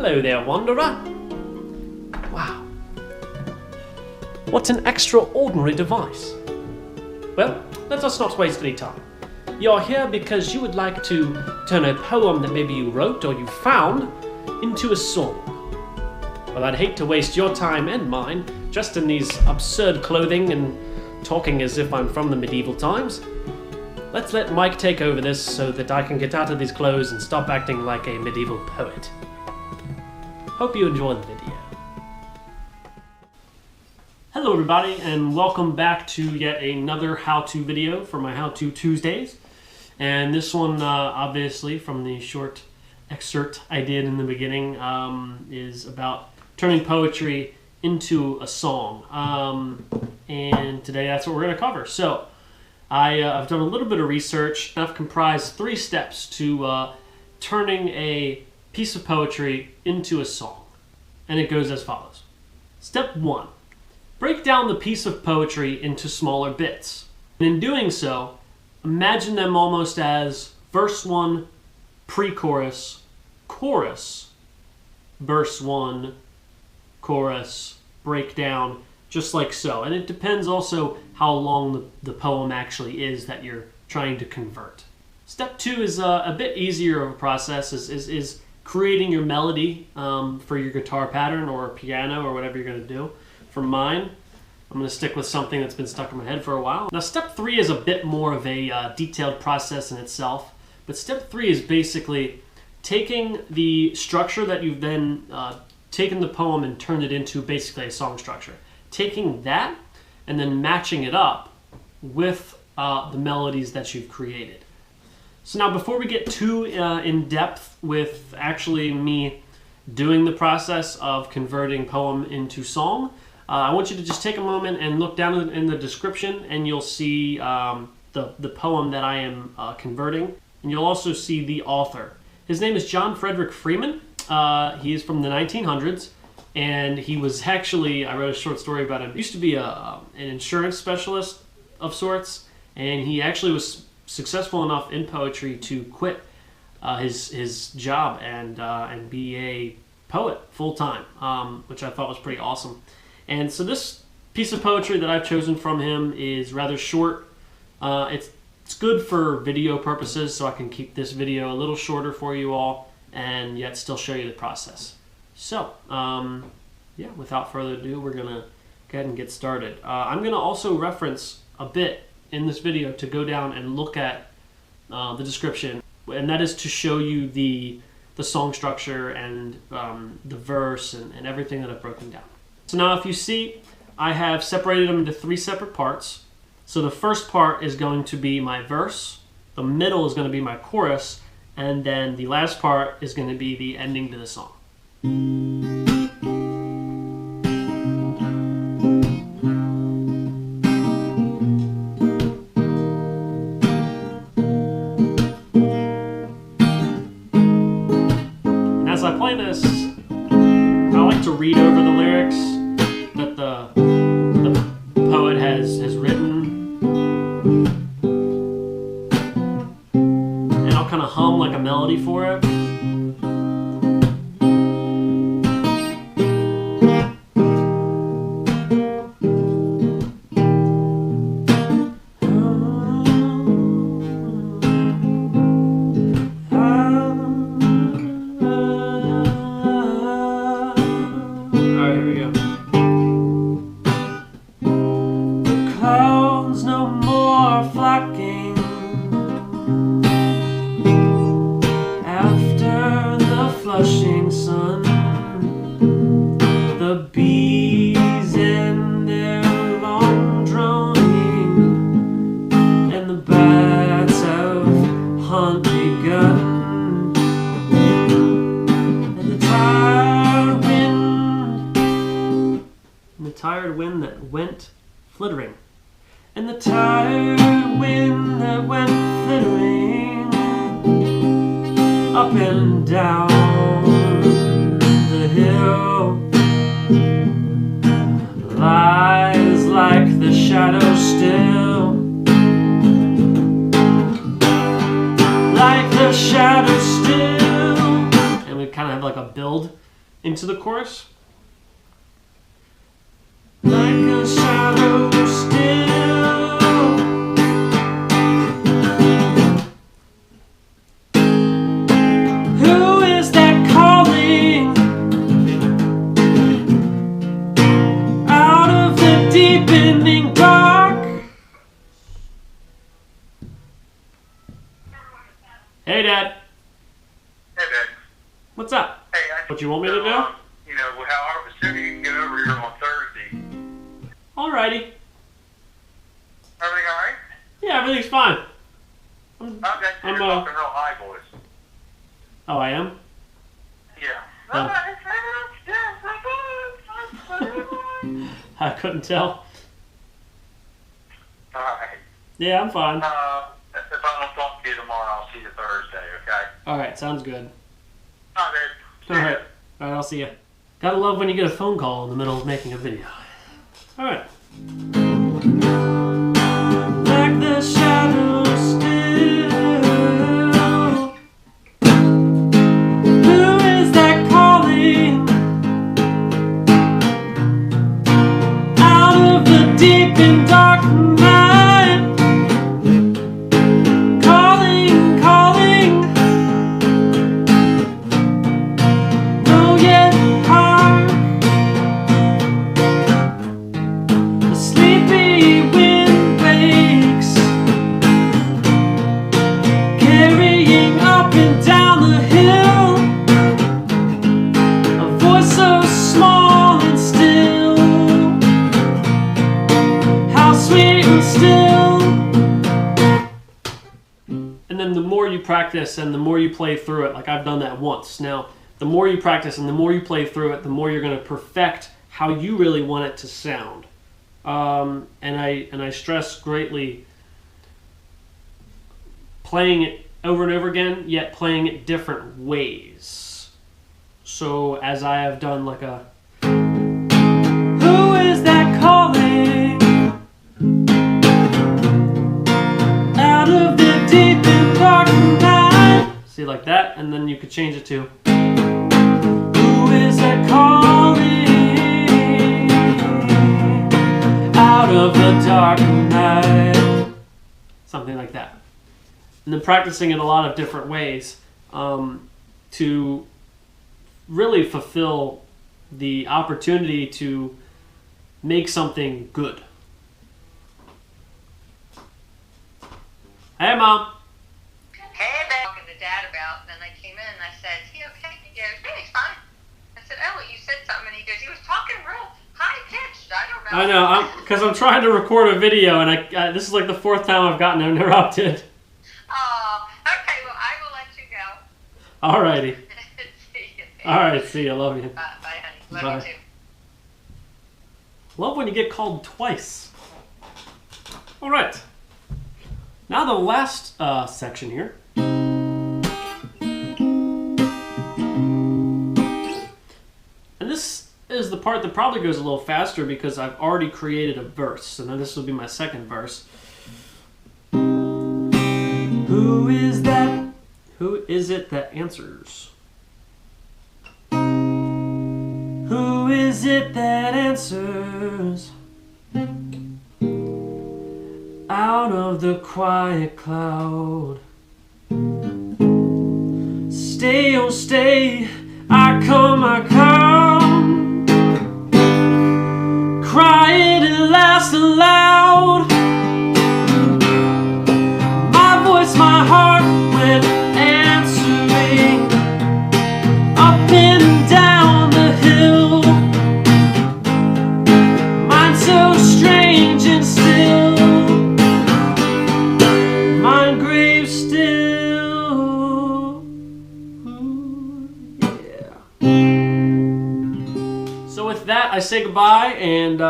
Hello there, wanderer. Wow. What an extraordinary device. Well, let us not waste any time. You're here because you would like to turn a poem that maybe you wrote or you found into a song. Well, I'd hate to waste your time and mine just in these absurd clothing and talking as if I'm from the medieval times. Let's let Mike take over this so that I can get out of these clothes and stop acting like a medieval poet. Hope you enjoy the video. Hello everybody, and welcome back to yet another how-to video for my How-To Tuesdays. And this one, obviously, from the short excerpt I did in the beginning, is about turning poetry into a song. And today that's what we're going to cover. So, I've done a little bit of research. I've comprised 3 steps to turning a piece of poetry into a song. And it goes as follows. Step 1. Break down the piece of poetry into smaller bits. And in doing so, imagine them almost as verse 1, pre-chorus, chorus, verse 1, chorus, breakdown, just like so. And it depends also how long the poem actually is that you're trying to convert. Step 2 is a bit easier of a process, is creating your melody for your guitar pattern or piano or whatever you're going to do. For mine, I'm going to stick with something that's been stuck in my head for a while. Now, step 3 is a bit more of a detailed process in itself, but step 3 is basically taking the structure that you've then taken the poem and turned it into basically a song structure. Taking that and then matching it up with the melodies that you've created. So now, before we get too in depth with actually me doing the process of converting poem into song, I want you to just take a moment and look down in the description, and you'll see the poem that I am converting, and you'll also see the author. His name is John Frederick Freeman. He is from the 1900s, and he was actually, I wrote a short story about him. He used to be an insurance specialist of sorts, and he actually was successful enough in poetry to quit his job and be a poet full-time, which I thought was pretty awesome. And so this piece of poetry that I've chosen from him is rather short. It's good for video purposes, so I can keep this video a little shorter for you all and yet still show you the process. So, yeah, without further ado, we're going to go ahead and get started. I'm going to also reference a bit in this video to go down and look at the description, and that is to show you the song structure and the verse and everything that I've broken down. So now if you see, I have separated them into 3 separate parts. So the first part is going to be my verse, the middle is going to be my chorus, and then the last part is going to be the ending to the song. And as I play this, I like to read over the lyrics that the poet has written, and I'll kind of hum like a melody for it. Flushing sun, the bees in their long droning, and the bats have hunt begun, and the tired wind that went flittering, and the tired wind that went flittering up and down the hill lies like the shadow still, like the shadow still. And we kind of have like a build into the chorus. Like a shadow still. Who is that calling out of the deepening dark? Hey, Dad. Hey, Dad. What's up? Hey, What you want me to do? You know, however soon you can get over here on Thursday. Alrighty. Everything all right? Yeah, everything's fine. Okay. You're talking real high voice. Oh, I am? Yeah. I couldn't tell. All right. Yeah, I'm fine. If I don't talk to you tomorrow, I'll see you Thursday, okay? Alright, sounds good. All right. Alright, I'll see you. Gotta love when you get a phone call in the middle of making a video. Alright. Like the shadow still. Who is that calling out of the deep and dark night? Calling, calling. No yet hark. The sleepy wind wakes, carrying up and down the hill a voice so small and still. How sweet and still. And then the more you practice and the more you play through it, like I've done that once. Now, the more you practice and the more you play through it, the more you're going to perfect how you really want it to sound. And I stress greatly playing it over and over again, yet playing it different ways. So as I have done like a, who is that calling out of the deep and dark night? See, like that, and then you could change it to, who is that calling out of the dark night? Something like that. And then practicing in a lot of different ways to really fulfill the opportunity to make something good. Hey, Mom. Hey, I've been talking to Dad about, then I came in and I said, is he okay? He goes, yeah, he's fine. I said, oh, you said something. And he goes, he was talking real high-pitched. I don't know. I know, because I'm trying to record a video, and I this is like the fourth time I've gotten interrupted. Oh, okay, well, I will let you go. Alrighty. See you. Alright, see you. Love you. Bye, honey. Love Bye. you too. Love when you get called twice. Alright. Now the last section here. And this is the part that probably goes a little faster because I've already created a verse. So now this will be my second verse. Who is that? Who is it that answers? Who is it that answers? Out of the quiet cloud. Stay, oh stay, I come, crying and last aloud. My voice, my heart went answering up and down the hill. Mind so strange and still, my grave still. Yeah. So with that, I say goodbye, and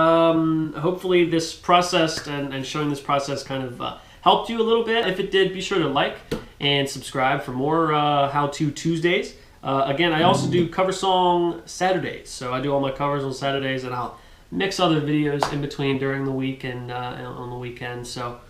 hopefully this process and showing this process kind of helped you a little bit. If it did, be sure to like and subscribe for more How-To Tuesdays. Again, I also do cover song Saturdays, so I do all my covers on Saturdays, and I'll mix other videos in between during the week and on the weekend. So,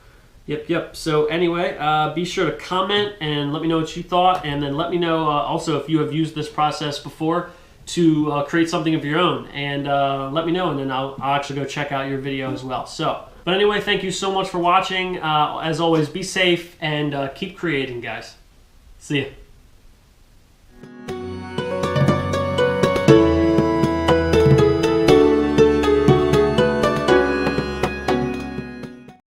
yep. So anyway, be sure to comment and let me know what you thought, and then let me know also if you have used this process before. to create something of your own, and let me know, and then I'll actually go check out your video as well. So, but anyway, thank you so much for watching. As always, be safe and keep creating, guys. See ya.